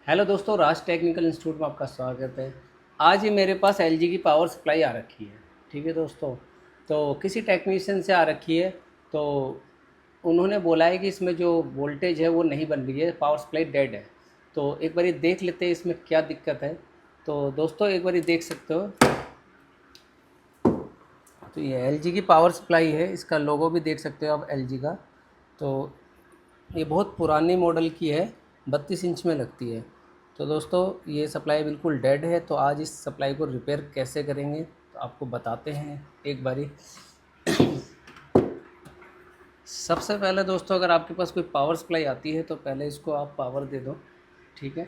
Hello दोस्तों, राज technical institute में आपका स्वागत है। आज ही मेरे पास एलजी की पावर सप्लाई आ रखी है। ठीक है दोस्तों, तो किसी टेक्नीशियन से आ रखी है। तो उन्होंने बोला है कि इसमें जो वोल्टेज है वो नहीं बन रही है, पावर सप्लाई डेड है। तो एक बारी देख लेते हैं इसमें क्या दिक्कत है। तो दोस्तों एक बारी देख सकते हो, तो ये एलजी की पावर सप्लाई है, इसका लोगो भी देख सकते हो आप एलजी का। तो ये बहुत पुरानी मॉडल की है, 32 इंच में लगती है। तो दोस्तों ये सप्लाई बिल्कुल डेड है। तो आज इस सप्लाई को रिपेयर कैसे करेंगे तो आपको बताते हैं एक बारी। सबसे पहले दोस्तों, अगर आपके पास कोई पावर सप्लाई आती है तो पहले इसको आप पावर दे दो। ठीक है,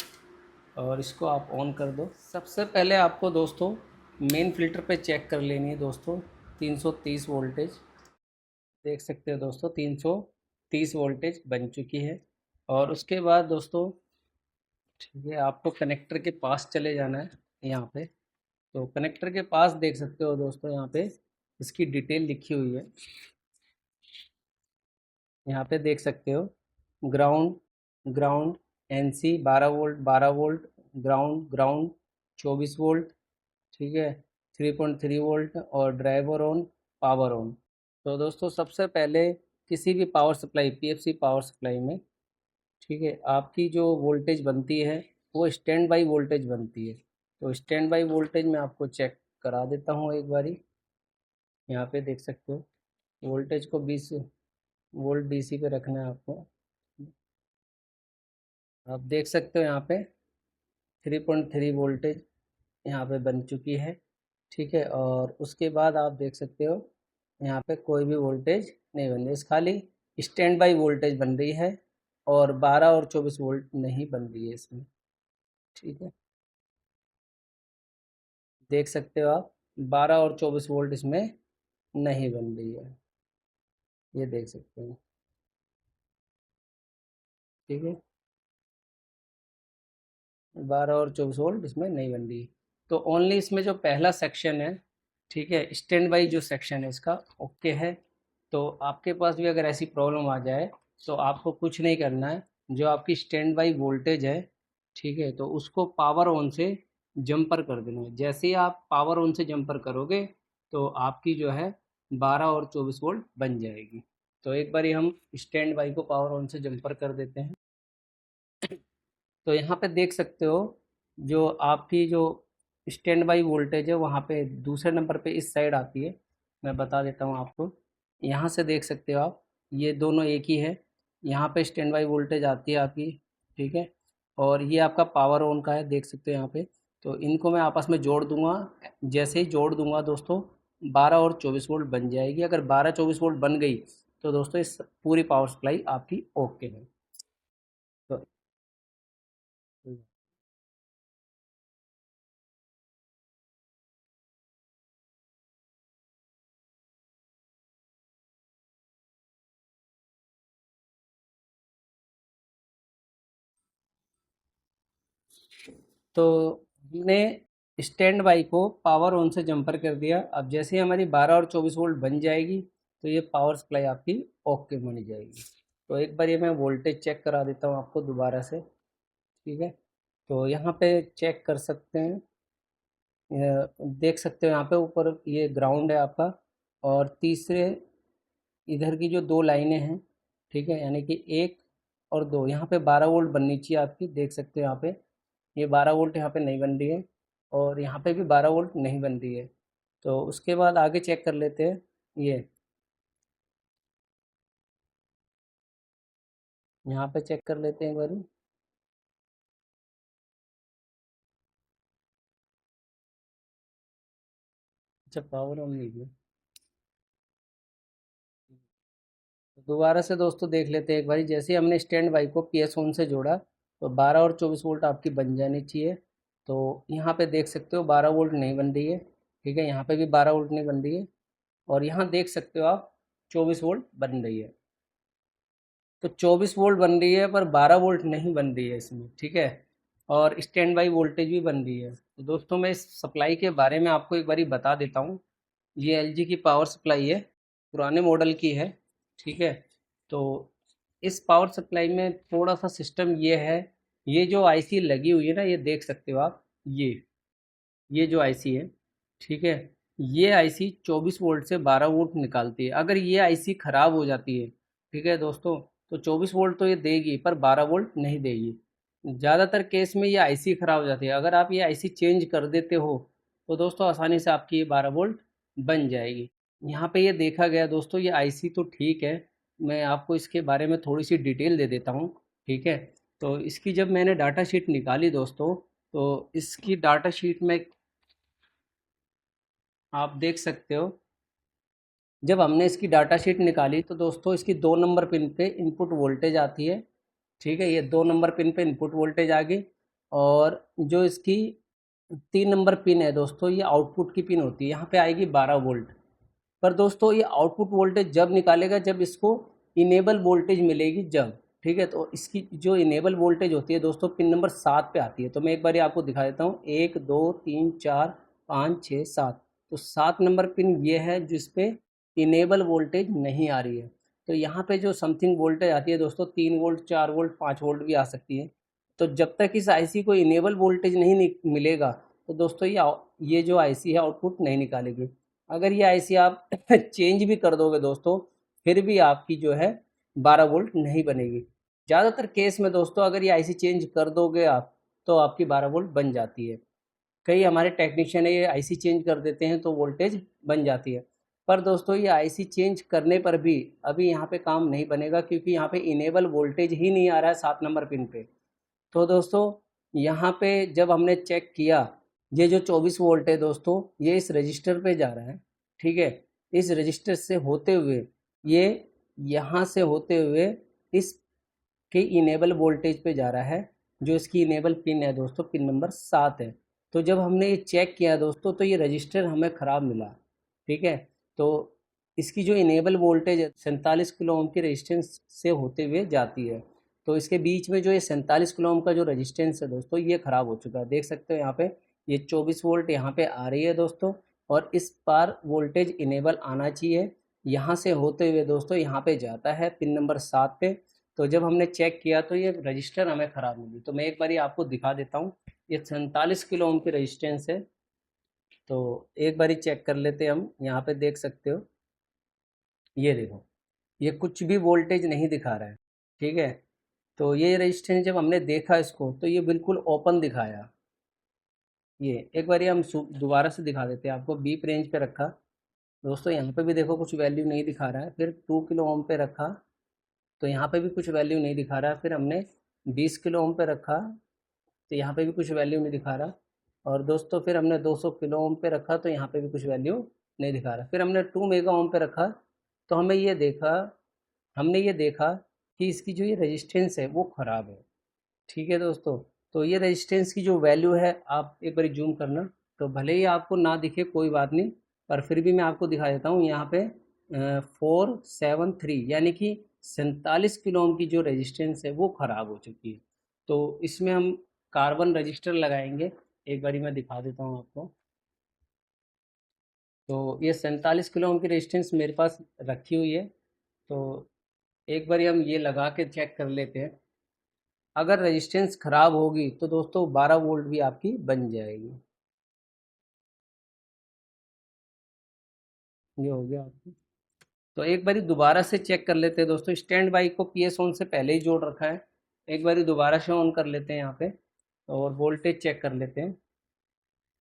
और इसको आप ऑन कर दो। सबसे पहले आपको दोस्तों मेन फ़िल्टर पे चेक कर लेनी है दोस्तों, 330 वोल्टेज। देख सकते हो दोस्तों, 330 वोल्टेज बन चुकी है। और उसके बाद दोस्तों, ठीक है, आपको कनेक्टर के पास चले जाना है यहाँ पे। तो कनेक्टर के पास देख सकते हो दोस्तों, यहाँ पे इसकी डिटेल लिखी हुई है। यहाँ पे देख सकते हो, ground, ground, NC 12 volt, 12 volt, ground, ground 24 volt. ठीक है, 3.3 वोल्ट और ड्राइवर ऑन, पावर ऑन। तो दोस्तों सबसे पहले किसी भी power supply, PFC power supply में, ठीक है, आपकी जो वोल्टेज बनती है वो स्टैंड बाई वोल्टेज बनती है। तो स्टैंड बाई वोल्टेज मैं आपको चेक करा देता हूँ एक बारी। यहाँ पे देख सकते हो, वोल्टेज को 20 वोल्ट डीसी पे रखना है आपको। आप देख सकते हो यहाँ पे 3.3 वोल्टेज यहाँ पे बन चुकी है। ठीक है, और उसके बाद आप देख सकते हो यहाँ पे कोई भी वोल्टेज नहीं बन रही, इस खाली स्टैंड बाई वोल्टेज बन रही है। और 12 और 24 वोल्ट नहीं बन रही है इसमें। ठीक है, देख सकते हो आप, 12 और 24 वोल्ट इसमें नहीं बन रही है, ये देख सकते हो। ठीक है, 12 और 24 वोल्ट इसमें नहीं बन रही। तो ओनली इसमें जो पहला सेक्शन है, ठीक है, स्टैंड बाई जो सेक्शन है इसका ओके है। तो आपके पास भी अगर ऐसी प्रॉब्लम आ जाए तो आपको कुछ नहीं करना है। जो आपकी स्टैंड बाई वोल्टेज है, ठीक है, तो उसको पावर ऑन से जंपर कर देना है। जैसे ही आप पावर ऑन से जंपर करोगे तो आपकी जो है 12 और 24 वोल्ट बन जाएगी। तो एक बारी हम स्टैंड बाई को पावर ऑन से जंपर कर देते हैं। तो यहाँ पे देख सकते हो, जो आपकी जो स्टैंड बाई वोल्टेज है वहाँ पे दूसरे नंबर पे इस साइड आती है। मैं बता देता हूँ आपको, यहाँ से देख सकते हो आप, ये दोनों एक ही है। यहाँ पे स्टैंड बाई वोल्टेज आती है आपकी। ठीक है, और ये आपका पावर ऑन का है, देख सकते हो यहाँ पे। तो इनको मैं आपस में जोड़ दूंगा। जैसे ही जोड़ दूंगा दोस्तों, 12 और 24 वोल्ट बन जाएगी। अगर 12-24 वोल्ट बन गई तो दोस्तों इस पूरी पावर सप्लाई आपकी ओके है। तो तो हमने स्टैंड बाई को पावर ऑन से जंपर कर दिया। अब जैसे ही हमारी 12 और 24 वोल्ट बन जाएगी तो ये पावर सप्लाई आपकी ओके बनी जाएगी। तो एक बार ये मैं वोल्टेज चेक करा देता हूँ आपको दोबारा से। ठीक है, तो यहाँ पे चेक कर सकते हैं, देख सकते हो यहाँ पे ऊपर ये ग्राउंड है आपका। और तीसरे इधर की जो दो लाइनें हैं, ठीक है, यानी कि एक और दो, यहाँ पे 12 वोल्ट बननी चाहिए आपकी। देख सकते हो यहाँ पे ये 12 वोल्ट यहाँ पे नहीं बन रही है, और यहाँ पे भी 12 वोल्ट नहीं बन रही है। तो उसके बाद आगे चेक कर लेते हैं। ये यहाँ पे चेक कर लेते हैं एक बारी। अच्छा, पावर ऑन नहीं है। तो दोबारा से दोस्तों देख लेते हैं एक बारी। जैसे ही हमने स्टैंड बाई को पीएस ऑन से जोड़ा तो 12 और 24 वोल्ट आपकी बन जानी चाहिए। तो यहाँ पे देख सकते हो 12 वोल्ट नहीं बन रही है। ठीक है, यहाँ पे भी 12 वोल्ट नहीं बन रही है। और यहाँ देख सकते हो आप 24 वोल्ट बन रही है। तो 24 वोल्ट बन रही है पर 12 वोल्ट नहीं बन रही है इसमें। ठीक है, और स्टैंड बाई वोल्टेज भी बन रही है। तो दोस्तों मैं इस सप्लाई के बारे में आपको एक बारी बता देता हूँ। ये एलजी की पावर सप्लाई है, पुराने मॉडल की है। ठीक है, तो इस पावर सप्लाई में थोड़ा सा सिस्टम ये है ये जो आईसी लगी हुई है ना, ये देख सकते हो आप, ये जो आईसी है, ठीक है, ये आईसी 24 वोल्ट से 12 वोल्ट निकालती है। अगर ये आईसी ख़राब हो जाती है, ठीक है दोस्तों, तो 24 वोल्ट तो ये देगी पर 12 वोल्ट नहीं देगी। ज़्यादातर केस में ये आईसी ख़राब हो जाती है। अगर आप ये आईसी चेंज कर देते हो तो दोस्तों आसानी से आपकी ये 12 वोल्ट बन जाएगी। यहाँ पे ये देखा गया दोस्तों, ये आईसी तो ठीक है, मैं आपको इसके बारे में थोड़ी सी डिटेल दे देता हूँ, ठीक है। तो इसकी जब मैंने डाटा शीट निकाली दोस्तों, तो इसकी डाटा शीट में आप देख सकते हो, जब हमने इसकी डाटा शीट निकाली तो दोस्तों इसकी 2 नंबर पिन पे इनपुट वोल्टेज आती है, ठीक है, ये 2 नंबर पिन पे इनपुट वोल्टेज आ गई। और जो इसकी 3 नंबर पिन है दोस्तों, ये आउटपुट की पिन होती है, यहाँ पे आएगी 12 वोल्ट। पर दोस्तों ये आउटपुट वोल्टेज जब निकालेगा जब इसको इनेबल वोल्टेज मिलेगी जब, ठीक है। तो इसकी जो इनेबल वोल्टेज होती है दोस्तों पिन नंबर 7 पे आती है। तो मैं एक बार आपको दिखा देता हूँ, 1 2 3 4 5 6 7। तो 7 नंबर पिन ये है जिसपे इनेबल वोल्टेज नहीं आ रही है। तो यहाँ पे जो समथिंग वोल्टेज आती है दोस्तों, 3 वोल्ट 4 वोल्ट 5 वोल्ट भी आ सकती है। तो जब तक इस आईसी को इनेबल वोल्टेज नहीं मिलेगा तो दोस्तों ये जो आईसी है आउटपुट नहीं निकालेगी। अगर ये आईसी आप चेंज भी कर दोगे दोस्तों, फिर भी आपकी जो है 12 वोल्ट नहीं बनेगी। ज़्यादातर केस में दोस्तों अगर ये आईसी चेंज कर दोगे आप तो आपकी 12 वोल्ट बन जाती है। कई हमारे टेक्नीशियन है ये आईसी चेंज कर देते हैं तो वोल्टेज बन जाती है। पर दोस्तों ये आईसी चेंज करने पर भी अभी यहाँ पे काम नहीं बनेगा, क्योंकि यहाँ पे इनेबल वोल्टेज ही नहीं आ रहा है 7 नंबर पिन पे। तो दोस्तों यहाँ पे जब हमने चेक किया, ये जो 24 वोल्ट है दोस्तों ये इस रजिस्टर पे जा रहा है, ठीक है। इस रजिस्टर से होते हुए ये यहाँ से होते हुए इस के इनेबल वोल्टेज पे जा रहा है, जो इसकी इनेबल पिन है दोस्तों, पिन नंबर 7 है। तो जब हमने ये चेक किया दोस्तों तो ये रजिस्टर हमें ख़राब मिला, ठीक है। तो इसकी जो इनेबल वोल्टेज है 47 किलो ओम की रेजिस्टेंस से होते हुए जाती है। तो इसके बीच में जो ये 47 किलो ओम का जो रेजिस्टेंस है दोस्तों ये ख़राब हो चुका है। देख सकते हो यहाँ पे ये 24 वोल्ट यहाँ पे आ रही है दोस्तों, और इस पार वोल्टेज इनेबल आना चाहिए, यहाँ से होते हुए दोस्तों यहाँ पे जाता है पिन नंबर 7 पे। तो जब हमने चेक किया तो ये रजिस्टर हमें ख़राब मिली। तो मैं एक बारी आपको दिखा देता हूँ, ये 47 किलो ओम की रजिस्टेंस है। तो एक बारी चेक कर लेते हैं हम, यहाँ पे देख सकते हो, ये देखो, ये कुछ भी वोल्टेज नहीं दिखा रहा है, ठीक है। तो ये रजिस्टेंस जब हमने देखा इसको तो ये बिल्कुल ओपन दिखाया। ये एक बारी हम दोबारा से दिखा देते हैं आपको, बीप रेंज पे रखा दोस्तों, यहाँ पे भी देखो कुछ वैल्यू नहीं दिखा रहा है। फिर 2 किलो ओम पे रखा तो यहाँ पे भी कुछ वैल्यू नहीं दिखा रहा। फिर हमने 20 किलो ओम पे रखा तो यहाँ पे भी कुछ वैल्यू नहीं दिखा रहा। और दोस्तों फिर हमने 200 किलो ओम पे रखा तो यहाँ पे भी कुछ वैल्यू नहीं दिखा रहा। फिर हमने 2 मेगा ओम पे रखा तो हमने ये देखा कि इसकी जो ये रेजिस्टेंस है वो ख़राब है, ठीक है दोस्तों। तो ये रेजिस्टेंस की जो वैल्यू है, आप एक बार जूम करना, तो भले ही आपको ना दिखे कोई बात नहीं, पर फिर भी मैं आपको दिखा देता हूँ। यहाँ पे 473 यानी कि 47 किलो ओम की जो रेजिस्टेंस है वो ख़राब हो चुकी है। तो इसमें हम कार्बन रजिस्टर लगाएंगे, एक बारी मैं दिखा देता हूँ आपको। तो ये 47 किलो ओम की रेजिस्टेंस मेरे पास रखी हुई है। तो एक बारी हम ये लगा के चेक कर लेते हैं। अगर रेजिस्टेंस ख़राब होगी तो दोस्तों 12 वोल्ट भी आपकी बन जाएगी। ये हो गया आपको। तो एक बारी दोबारा से चेक कर लेते हैं दोस्तों, स्टैंड बाई को पीएस ऑन से पहले ही जोड़ रखा है। एक बारी दोबारा से ऑन कर लेते हैं यहाँ पे, और वोल्टेज चेक कर लेते हैं।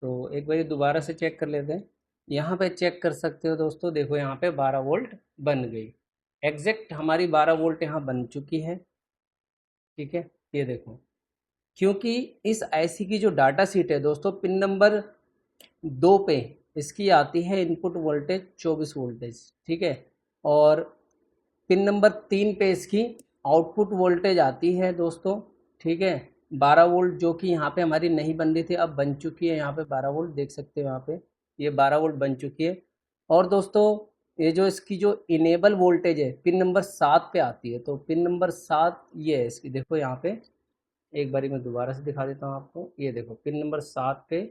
तो एक बारी दोबारा से चेक कर लेते हैं। यहाँ पे चेक कर सकते हो दोस्तों, देखो यहाँ पे 12 वोल्ट बन गई, एग्जैक्ट हमारी 12 वोल्ट यहाँ बन चुकी है, ठीक है। ये देखो, क्योंकि इस आईसी की जो डाटा शीट है दोस्तों पिन नंबर 2 पे इसकी आती है इनपुट वोल्टेज 24 वोल्टेज, ठीक है। और पिन नंबर 3 पे इसकी आउटपुट वोल्टेज आती है दोस्तों, ठीक है, 12 वोल्ट, जो कि यहाँ पे हमारी नहीं बन रही थी, अब बन चुकी है। यहाँ पे 12 वोल्ट देख सकते हो, यहाँ पे ये 12 वोल्ट बन चुकी है। और दोस्तों ये जो इसकी जो इनेबल वोल्टेज है पिन नंबर 7 पे आती है। तो पिन नंबर 7 ये है इसकी, देखो यहाँ पे एक बारी मैं दोबारा से दिखा देता हूँ आपको। ये देखो पिन नंबर 7 पे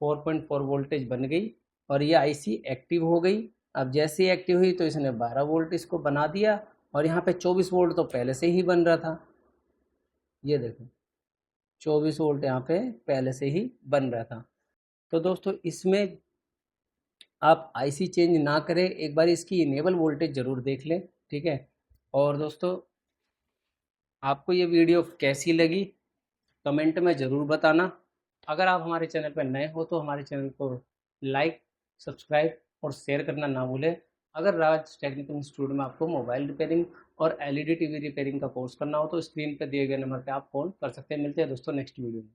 4.4 वोल्टेज बन गई और ये आईसी एक्टिव हो गई। अब जैसे ही एक्टिव हुई तो इसने 12 वोल्ट इसको बना दिया, और यहाँ पे 24 वोल्ट तो पहले से ही बन रहा था। ये देखो, 24 वोल्ट यहाँ पे पहले से ही बन रहा था। तो दोस्तों इसमें आप आईसी चेंज ना करें, एक बार इसकी इनेबल वोल्टेज ज़रूर देख लें, ठीक है। और दोस्तों आपको ये वीडियो कैसी लगी कमेंट में ज़रूर बताना। अगर आप हमारे चैनल पर नए हो तो हमारे चैनल को लाइक, सब्सक्राइब और शेयर करना ना भूलें। अगर राज टेक्निकल इंस्टीट्यूट में आपको मोबाइल रिपेयरिंग और एलईडी टीवी रिपेयरिंग का कोर्स करना हो तो स्क्रीन पर दिए गए नंबर पर आप फ़ोन कर सकते हैं। मिलते हैं दोस्तों नेक्स्ट वीडियो में।